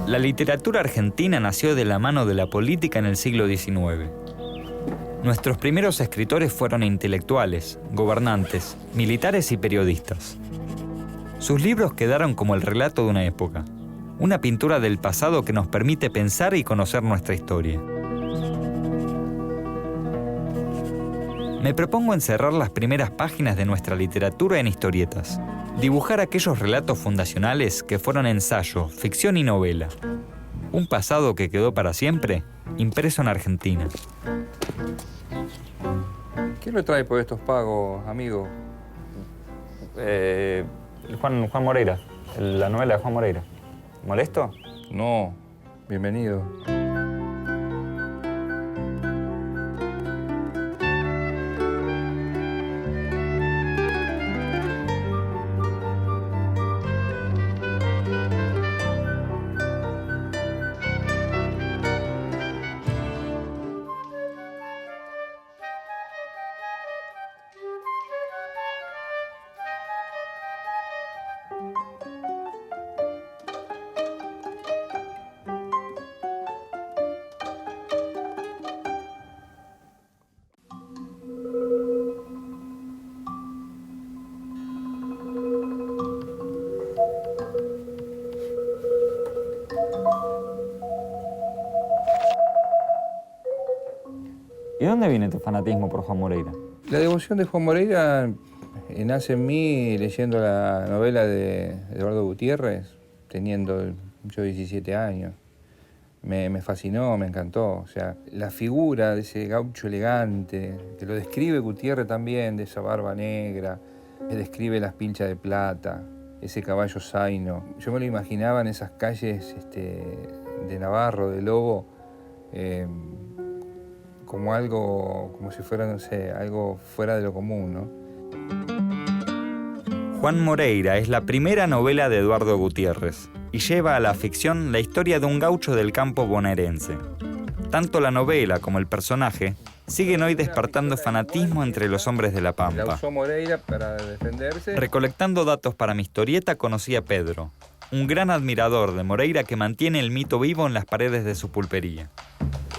La literatura argentina nació de la mano de la política en el siglo XIX. Nuestros primeros escritores fueron intelectuales, gobernantes, militares y periodistas. Sus libros quedaron como el relato de una época, una pintura del pasado que nos permite pensar y conocer nuestra historia. Me propongo encerrar las primeras páginas de nuestra literatura en historietas, dibujar aquellos relatos fundacionales que fueron ensayo, ficción y novela. Un pasado que quedó para siempre, impreso en Argentina. ¿Quién lo trae por estos pagos, amigo? Juan Moreira, la novela de Juan Moreira. ¿Molesto? No, bienvenido. ¿Y dónde viene tu fanatismo por Juan Moreira? La devoción de Juan Moreira nace en mí leyendo la novela de Eduardo Gutiérrez, teniendo yo 17 años. Me fascinó, me encantó. O sea, la figura de ese gaucho elegante, que lo describe Gutiérrez también, de esa barba negra, que describe las pilchas de plata, ese caballo zaino. Yo me lo imaginaba en esas calles de Navarro, de Lobo, como algo, como si fuera, no sé, algo fuera de lo común, ¿no? Juan Moreira es la primera novela de Eduardo Gutiérrez y lleva a la ficción la historia de un gaucho del campo bonaerense. Tanto la novela como el personaje siguen hoy despertando fanatismo entre los hombres de la Pampa. La usó Moreira para defenderse. Recolectando datos para mi historieta conocí a Pedro, un gran admirador de Moreira que mantiene el mito vivo en las paredes de su pulpería.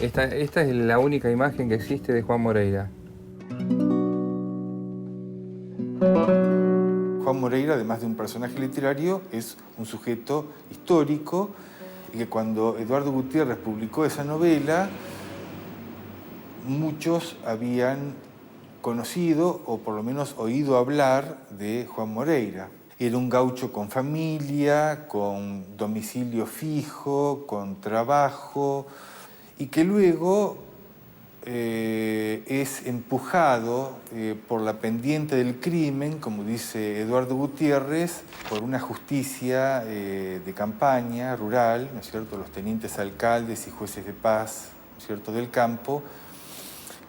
Esta es la única imagen que existe de Juan Moreira. Juan Moreira, además de un personaje literario, es un sujeto histórico y que cuando Eduardo Gutiérrez publicó esa novela, muchos habían conocido o por lo menos oído hablar de Juan Moreira. Era un gaucho con familia, con domicilio fijo, con trabajo, y que luego es empujado por la pendiente del crimen, como dice Eduardo Gutiérrez, por una justicia de campaña rural, ¿no es cierto?, los tenientes alcaldes y jueces de paz, ¿no es cierto?, del campo,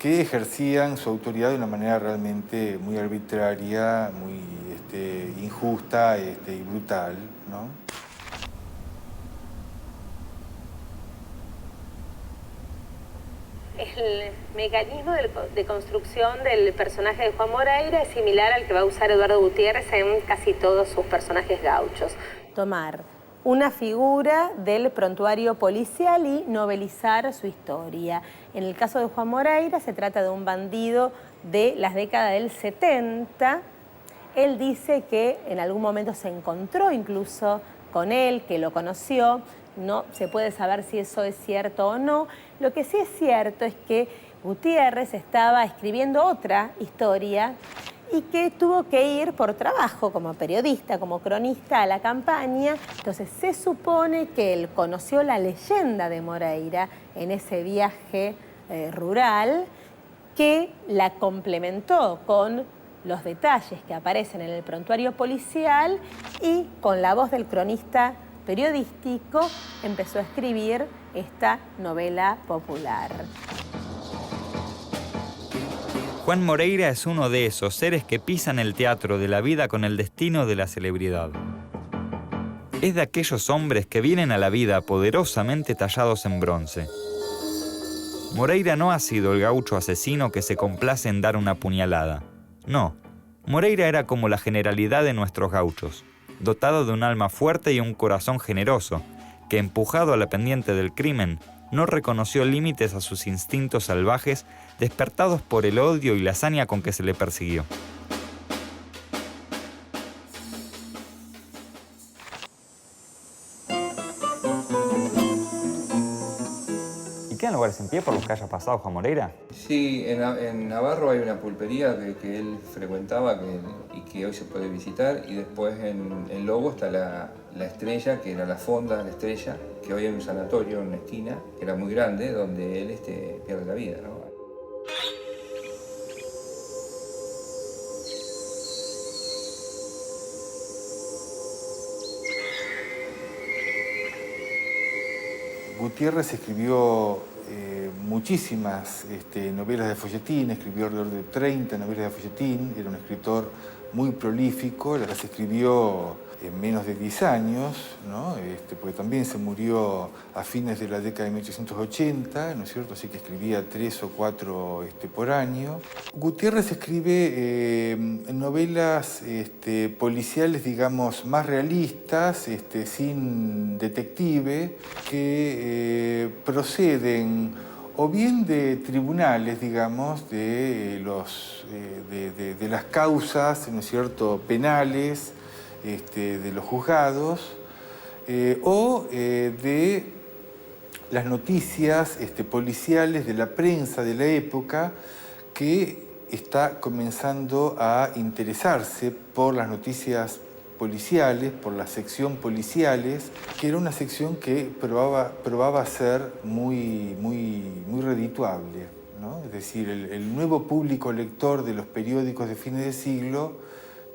que ejercían su autoridad de una manera realmente muy arbitraria, muy injusta y brutal, ¿no? El mecanismo de construcción del personaje de Juan Moreira es similar al que va a usar Eduardo Gutiérrez en casi todos sus personajes gauchos. Tomar una figura del prontuario policial y novelizar su historia. En el caso de Juan Moreira se trata de un bandido de las décadas del 70. Él dice que en algún momento se encontró incluso con él, que lo conoció. No se puede saber si eso es cierto o no. Lo que sí es cierto es que Gutiérrez estaba escribiendo otra historia y que tuvo que ir por trabajo como periodista, como cronista a la campaña. Entonces se supone que él conoció la leyenda de Moreira en ese viaje rural, que la complementó con los detalles que aparecen en el prontuario policial y con la voz del cronista periodístico empezó a escribir esta novela popular. Juan Moreira es uno de esos seres que pisan el teatro de la vida con el destino de la celebridad. Es de aquellos hombres que vienen a la vida poderosamente tallados en bronce. Moreira no ha sido el gaucho asesino que se complace en dar una puñalada. No, Moreira era como la generalidad de nuestros gauchos, dotado de un alma fuerte y un corazón generoso, que, empujado a la pendiente del crimen, no reconoció límites a sus instintos salvajes despertados por el odio y la hazaña con que se le persiguió. ¿Quedan lugares en pie por los que haya pasado Juan Moreira? Sí, en Navarro hay una pulpería que él frecuentaba y que hoy se puede visitar. Y después en Lobo está la Estrella, que era la fonda, la Estrella, que hoy hay un sanatorio en una esquina, que era muy grande, donde él pierde la vida, ¿no? Gutiérrez escribió muchísimas novelas de folletín, escribió alrededor de 30 novelas de folletín, era un escritor muy prolífico, las escribió en menos de 10 años, ¿no? Porque también se murió a fines de la década de 1880, ¿no es cierto? Así que escribía 3 o 4 por año. Gutiérrez escribe novelas policiales, digamos, más realistas, sin detective, que proceden o bien de tribunales, digamos, de las causas, ¿no es cierto?, penales, de los juzgados, o de las noticias policiales de la prensa de la época, que está comenzando a interesarse por las noticias policiales, por la sección policiales, que era una sección que probaba ser muy redituable, ¿no? Es decir, el nuevo público lector de los periódicos de fines de siglo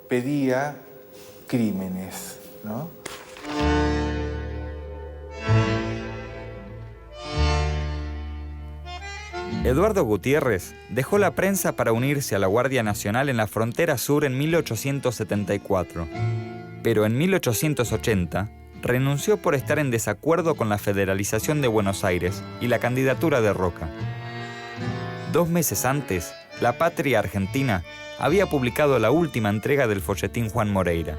pedía crímenes, ¿no? Eduardo Gutiérrez dejó la prensa para unirse a la Guardia Nacional en la frontera sur en 1874, pero en 1880 renunció por estar en desacuerdo con la federalización de Buenos Aires y la candidatura de Roca. 2 meses antes, La Patria Argentina había publicado la última entrega del folletín Juan Moreira.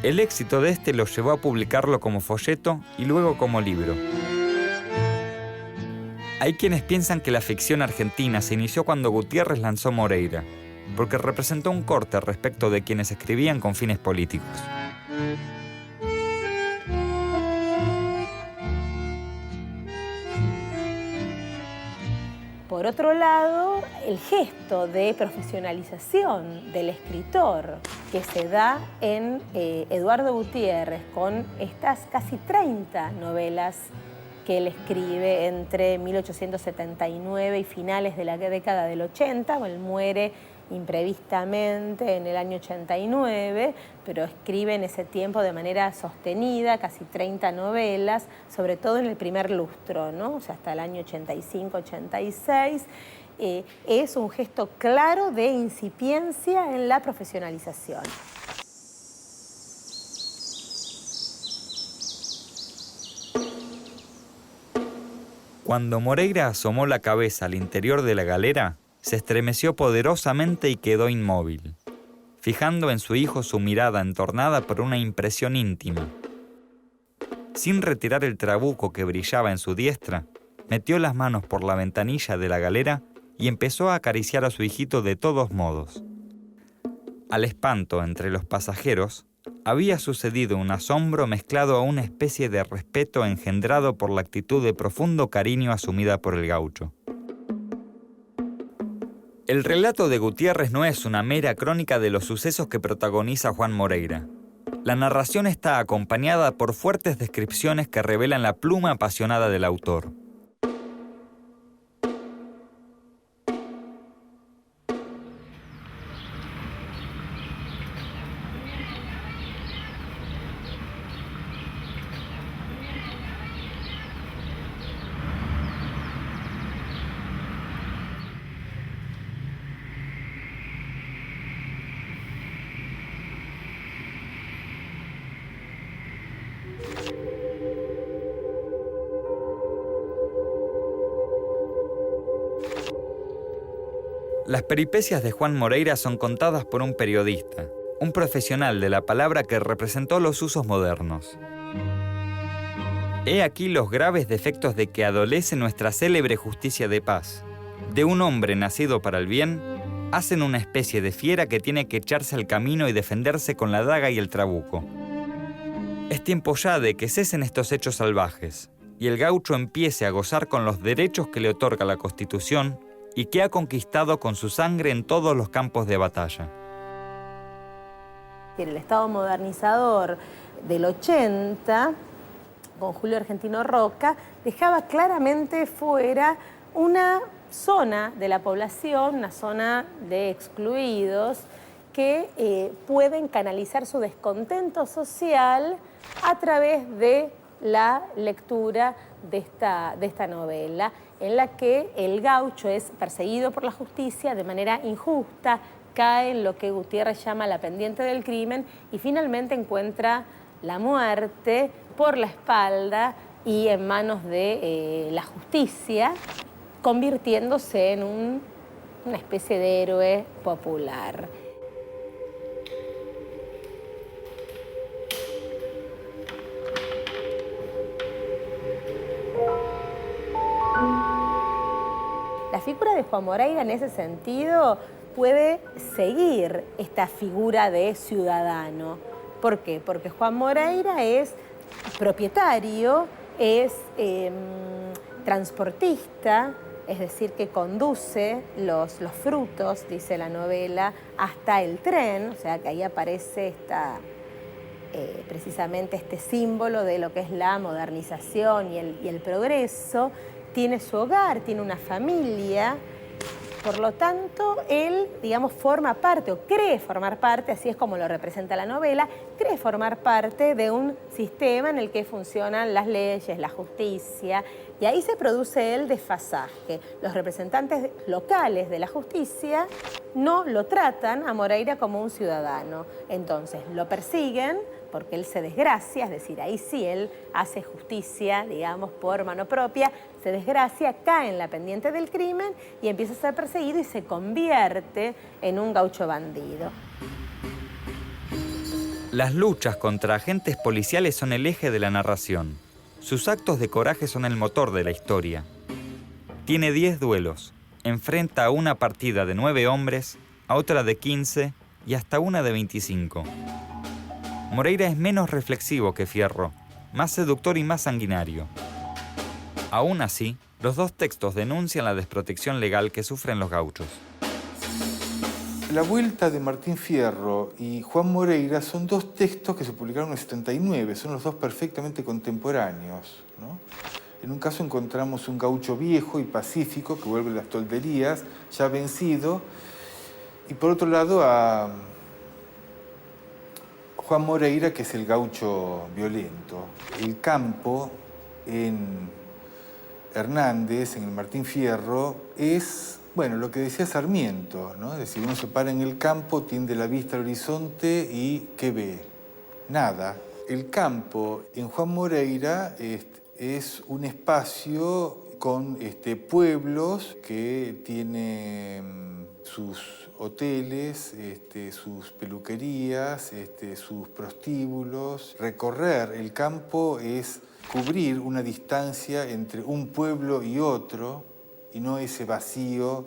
El éxito de este lo llevó a publicarlo como folleto y luego como libro. Hay quienes piensan que la ficción argentina se inició cuando Gutiérrez lanzó Moreira, porque representó un corte respecto de quienes escribían con fines políticos. Por otro lado, el gesto de profesionalización del escritor que se da en Eduardo Gutiérrez con estas casi 30 novelas que él escribe entre 1879 y finales de la década del 80. Él muere imprevistamente en el año 89, pero escribe en ese tiempo de manera sostenida, casi 30 novelas, sobre todo en el primer lustro, ¿no? O sea, hasta el año 85-86. Es un gesto claro de incipiencia en la profesionalización. Cuando Moreira asomó la cabeza al interior de la galera, se estremeció poderosamente y quedó inmóvil, fijando en su hijo su mirada entornada por una impresión íntima. Sin retirar el trabuco que brillaba en su diestra, metió las manos por la ventanilla de la galera y empezó a acariciar a su hijito de todos modos. Al espanto entre los pasajeros, había sucedido un asombro mezclado a una especie de respeto engendrado por la actitud de profundo cariño asumida por el gaucho. El relato de Gutiérrez no es una mera crónica de los sucesos que protagoniza Juan Moreira. La narración está acompañada por fuertes descripciones que revelan la pluma apasionada del autor. Las peripecias de Juan Moreira son contadas por un periodista, un profesional de la palabra que representó los usos modernos. He aquí los graves defectos de que adolece nuestra célebre justicia de paz. De un hombre nacido para el bien, hacen una especie de fiera que tiene que echarse al camino y defenderse con la daga y el trabuco. Es tiempo ya de que cesen estos hechos salvajes, y el gaucho empiece a gozar con los derechos que le otorga la Constitución y que ha conquistado con su sangre en todos los campos de batalla. El Estado modernizador del 80, con Julio Argentino Roca, dejaba claramente fuera una zona de la población, una zona de excluidos, que pueden canalizar su descontento social a través de la lectura de esta novela, en la que el gaucho es perseguido por la justicia de manera injusta, cae en lo que Gutiérrez llama la pendiente del crimen y finalmente encuentra la muerte por la espalda y en manos de la justicia, convirtiéndose en una especie de héroe popular. La figura de Juan Moreira en ese sentido puede seguir esta figura de ciudadano. ¿Por qué? Porque Juan Moreira es propietario, es transportista, es decir, que conduce los frutos, dice la novela, hasta el tren, o sea que ahí aparece precisamente este símbolo de lo que es la modernización y el progreso. Tiene su hogar, tiene una familia, por lo tanto, él, digamos, forma parte o cree formar parte, así es como lo representa la novela, cree formar parte de un sistema en el que funcionan las leyes, la justicia, y ahí se produce el desfasaje. Los representantes locales de la justicia no lo tratan a Moreira como un ciudadano, entonces lo persiguen porque él se desgracia, es decir, ahí sí él hace justicia, digamos, por mano propia, se desgracia, cae en la pendiente del crimen y empieza a ser perseguido y se convierte en un gaucho bandido. Las luchas contra agentes policiales son el eje de la narración. Sus actos de coraje son el motor de la historia. Tiene 10 duelos, enfrenta a una partida de 9 hombres, a otra de 15 y hasta una de 25. Moreira es menos reflexivo que Fierro, más seductor y más sanguinario. Aún así, los dos textos denuncian la desprotección legal que sufren los gauchos. La Vuelta de Martín Fierro y Juan Moreira son dos textos que se publicaron en el 79, son los dos perfectamente contemporáneos, ¿no? En un caso encontramos un gaucho viejo y pacífico que vuelve a las tolderías, ya vencido, y por otro lado a Juan Moreira, que es el gaucho violento. El campo en Hernández, en el Martín Fierro, es, bueno, lo que decía Sarmiento, ¿no? Es decir, uno se para en el campo, tiende la vista al horizonte y ¿qué ve? Nada. El campo en Juan Moreira es un espacio con pueblos que tienen sus hoteles, sus peluquerías, sus prostíbulos. Recorrer el campo es cubrir una distancia entre un pueblo y otro, y no ese vacío,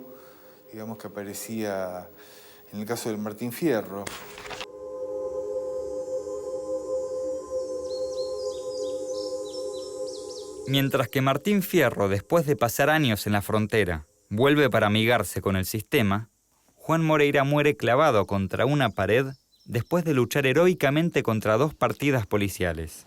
digamos, que aparecía en el caso del Martín Fierro. Mientras que Martín Fierro, después de pasar años en la frontera, vuelve para amigarse con el sistema, Juan Moreira muere clavado contra una pared después de luchar heroicamente contra 2 partidas policiales.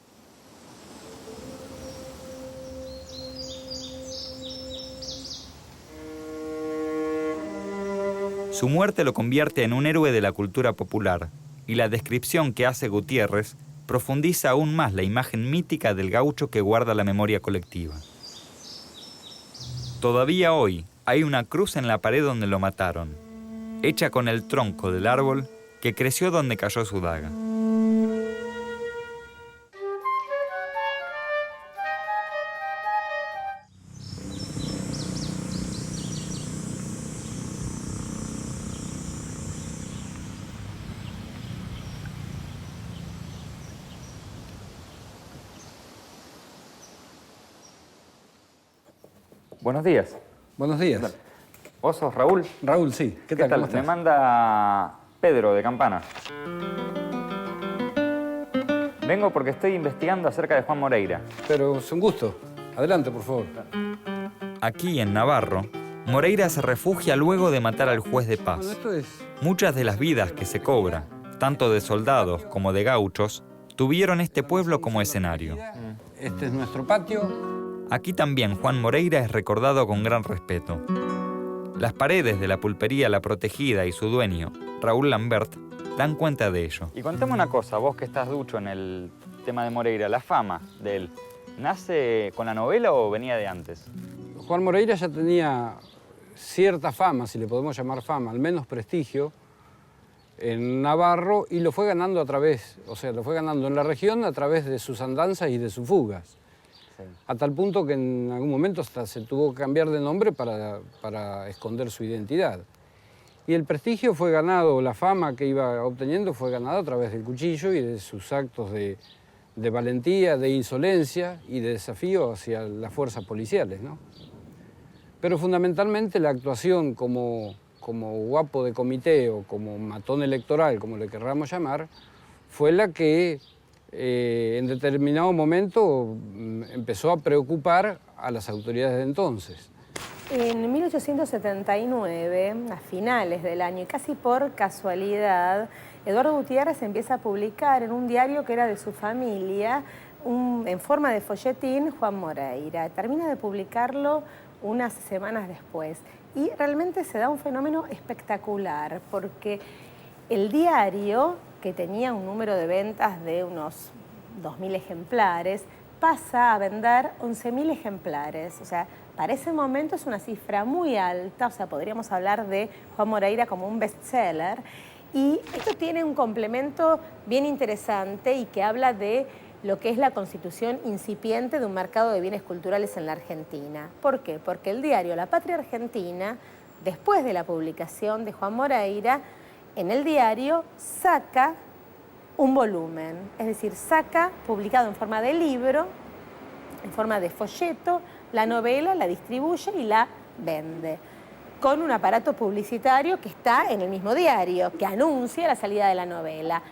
Su muerte lo convierte en un héroe de la cultura popular, y la descripción que hace Gutiérrez profundiza aún más la imagen mítica del gaucho que guarda la memoria colectiva. Todavía hoy hay una cruz en la pared donde lo mataron, hecha con el tronco del árbol que creció donde cayó su daga. Buenos días. Buenos días. ¿Vos sos Raúl? Raúl, sí. ¿Qué tal? ¿Cómo estás? Me manda Pedro de Campana. Vengo porque estoy investigando acerca de Juan Moreira. Pero es un gusto. Adelante, por favor. Aquí, en Navarro, Moreira se refugia luego de matar al juez de paz. Bueno, esto es... Muchas de las vidas que se cobra, tanto de soldados como de gauchos, tuvieron este pueblo como escenario. Este es nuestro patio. Aquí también Juan Moreira es recordado con gran respeto. Las paredes de la pulpería La Protegida y su dueño, Raúl Lambert, dan cuenta de ello. Y contame una cosa, vos que estás ducho en el tema de Moreira, la fama de él, ¿nace con la novela o venía de antes? Juan Moreira ya tenía cierta fama, si le podemos llamar fama, al menos prestigio, en Navarro, y lo fue ganando a través, o sea, lo fue ganando en la región a través de sus andanzas y de sus fugas. Sí. A tal punto que en algún momento hasta se tuvo que cambiar de nombre para esconder su identidad. Y el prestigio fue ganado, la fama que iba obteniendo fue ganada a través del cuchillo y de sus actos de valentía, de insolencia y de desafío hacia las fuerzas policiales, ¿no? Pero fundamentalmente la actuación como guapo de comité o como matón electoral, como le querramos llamar, fue la que en determinado momento empezó a preocupar a las autoridades de entonces. En 1879, a finales del año, y casi por casualidad, Eduardo Gutiérrez empieza a publicar en un diario que era de su familia, en forma de folletín, Juan Moreira. Termina de publicarlo unas semanas después. Y realmente se da un fenómeno espectacular, porque el diario, que tenía un número de ventas de unos 2.000 ejemplares, pasa a vender 11.000 ejemplares. O sea, para ese momento es una cifra muy alta, o sea, podríamos hablar de Juan Moreira como un bestseller. Y esto tiene un complemento bien interesante y que habla de lo que es la constitución incipiente de un mercado de bienes culturales en la Argentina. ¿Por qué? Porque el diario La Patria Argentina, después de la publicación de Juan Moreira, en el diario saca un volumen, es decir, saca, publicado en forma de libro, en forma de folleto, la novela, la distribuye y la vende, con un aparato publicitario que está en el mismo diario, que anuncia la salida de la novela.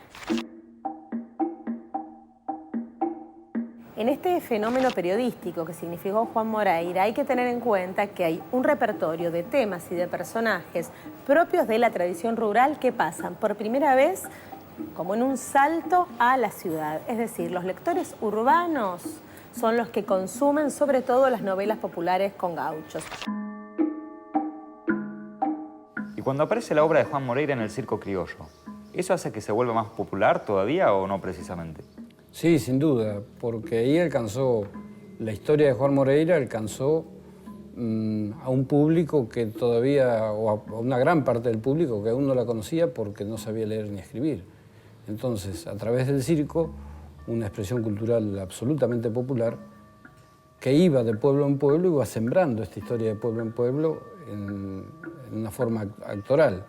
En este fenómeno periodístico que significó Juan Moreira, hay que tener en cuenta que hay un repertorio de temas y de personajes propios de la tradición rural que pasan por primera vez como en un salto a la ciudad. Es decir, los lectores urbanos son los que consumen sobre todo las novelas populares con gauchos. Y cuando aparece la obra de Juan Moreira en el circo criollo, ¿eso hace que se vuelva más popular todavía o no precisamente? Sí, sin duda, porque ahí alcanzó, la historia de Juan Moreira alcanzó a un público que todavía, o a una gran parte del público que aún no la conocía porque no sabía leer ni escribir. Entonces, a través del circo, una expresión cultural absolutamente popular, que iba de pueblo en pueblo, iba sembrando esta historia de pueblo en pueblo en una forma actoral.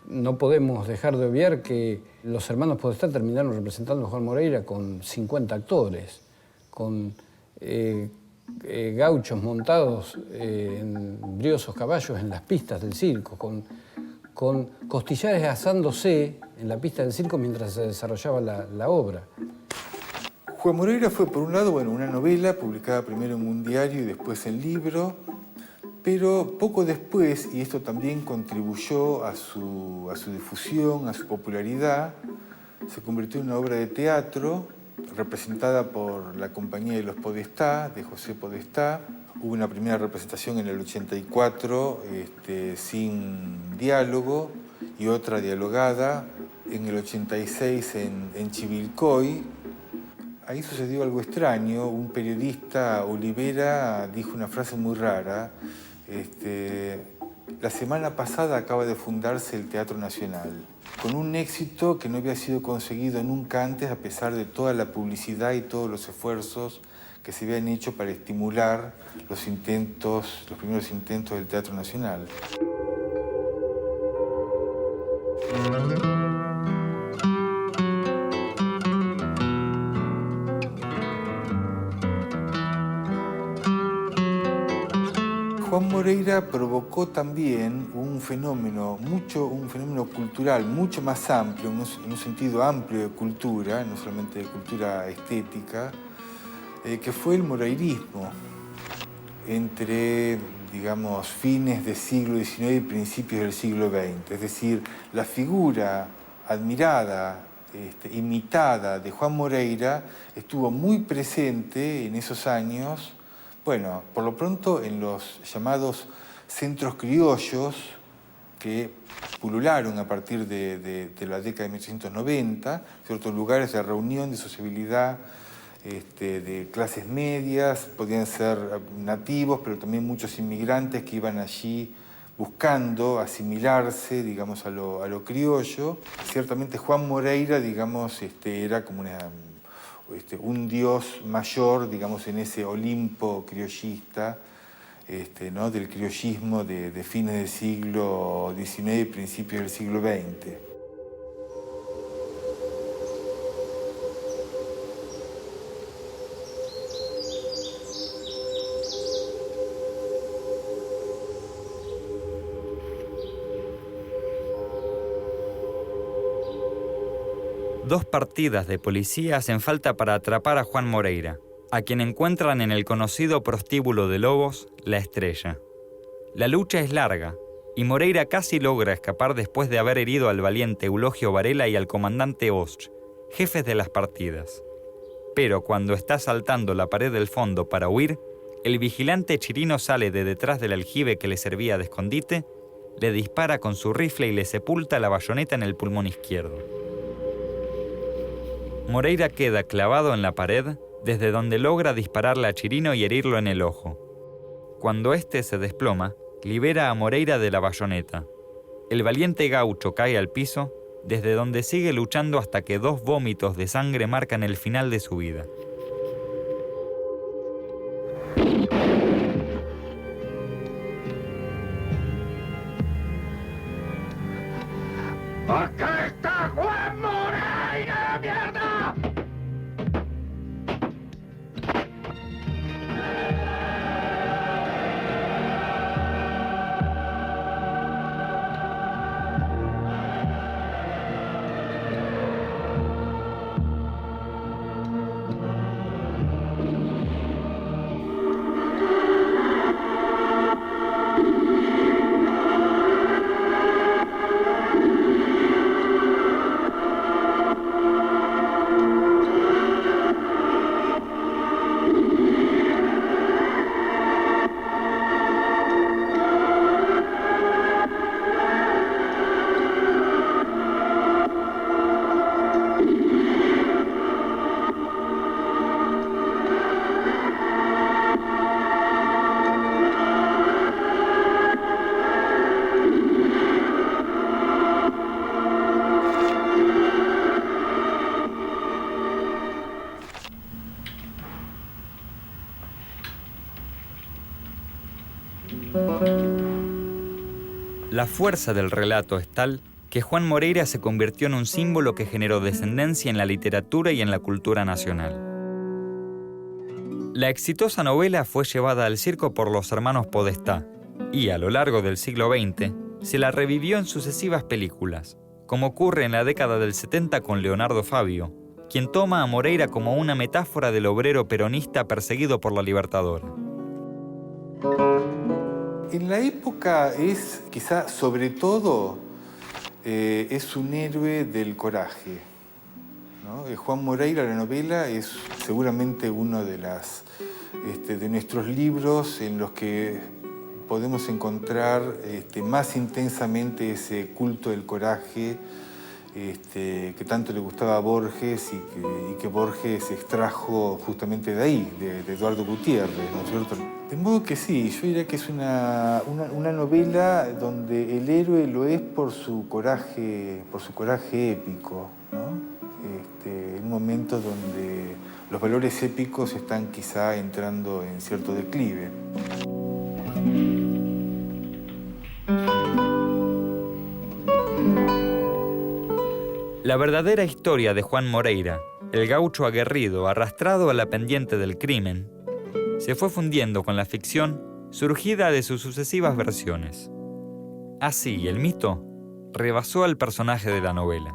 No podemos dejar de obviar que los hermanos Podestá terminaron representando a Juan Moreira con 50 actores, con gauchos montados en briosos caballos en las pistas del circo, con costillares asándose en la pista del circo mientras se desarrollaba la obra. Juan Moreira fue, por un lado, una novela publicada primero en un diario y después en libro, pero poco después, y esto también contribuyó a su difusión, a su popularidad, se convirtió en una obra de teatro representada por la Compañía de los Podestá, de José Podestá. Hubo una primera representación en el 84 sin diálogo y otra dialogada en el 86 en Chivilcoy. Ahí sucedió algo extraño. Un periodista, Olivera, dijo una frase muy rara. La semana pasada acaba de fundarse el Teatro Nacional, con un éxito que no había sido conseguido nunca antes, a pesar de toda la publicidad y todos los esfuerzos que se habían hecho para estimular los primeros intentos del Teatro Nacional. Juan Moreira provocó también un fenómeno cultural mucho más amplio, en un sentido amplio de cultura, no solamente de cultura estética, que fue el moreirismo entre, digamos, fines del siglo XIX y principios del siglo XX. Es decir, la figura admirada, imitada de Juan Moreira estuvo muy presente en esos años. Bueno, por lo pronto en los llamados centros criollos que pulularon a partir de la década de 1890, ciertos lugares de reunión, de sociabilidad, de clases medias, podían ser nativos, pero también muchos inmigrantes que iban allí buscando asimilarse, digamos, a lo criollo. Ciertamente Juan Moreira, digamos, era como un dios mayor, digamos, en ese Olimpo criollista, ¿no? Del criollismo de fines del siglo XIX y principios del siglo XX. Dos partidas de policía hacen falta para atrapar a Juan Moreira, a quien encuentran en el conocido prostíbulo de lobos, La Estrella. La lucha es larga, y Moreira casi logra escapar después de haber herido al valiente Eulogio Varela y al comandante Osch, jefes de las partidas. Pero cuando está saltando la pared del fondo para huir, el vigilante chirino sale de detrás del aljibe que le servía de escondite, le dispara con su rifle y le sepulta la bayoneta en el pulmón izquierdo. Moreira queda clavado en la pared, desde donde logra dispararle a Chirino y herirlo en el ojo. Cuando éste se desploma, libera a Moreira de la bayoneta. El valiente gaucho cae al piso, desde donde sigue luchando hasta que 2 vómitos de sangre marcan el final de su vida. ¡Acá está Juan Moreira, mierda! La fuerza del relato es tal que Juan Moreira se convirtió en un símbolo que generó descendencia en la literatura y en la cultura nacional. La exitosa novela fue llevada al circo por los hermanos Podestá y, a lo largo del siglo XX, se la revivió en sucesivas películas, como ocurre en la década del 70 con Leonardo Fabio, quien toma a Moreira como una metáfora del obrero peronista perseguido por la Libertadora. En la época es, quizá sobre todo, es un héroe del coraje, ¿no? Juan Moreira, la novela, es seguramente uno de nuestros libros en los que podemos encontrar más intensamente ese culto del coraje que tanto le gustaba a Borges y que Borges extrajo justamente de ahí, de Eduardo Gutiérrez, ¿no es cierto? De modo que sí, yo diría que es una novela donde el héroe lo es por su coraje épico, ¿no? En un momento donde los valores épicos están quizá entrando en cierto declive. La verdadera historia de Juan Moreira, el gaucho aguerrido arrastrado a la pendiente del crimen, se fue fundiendo con la ficción surgida de sus sucesivas versiones. Así, el mito rebasó al personaje de la novela.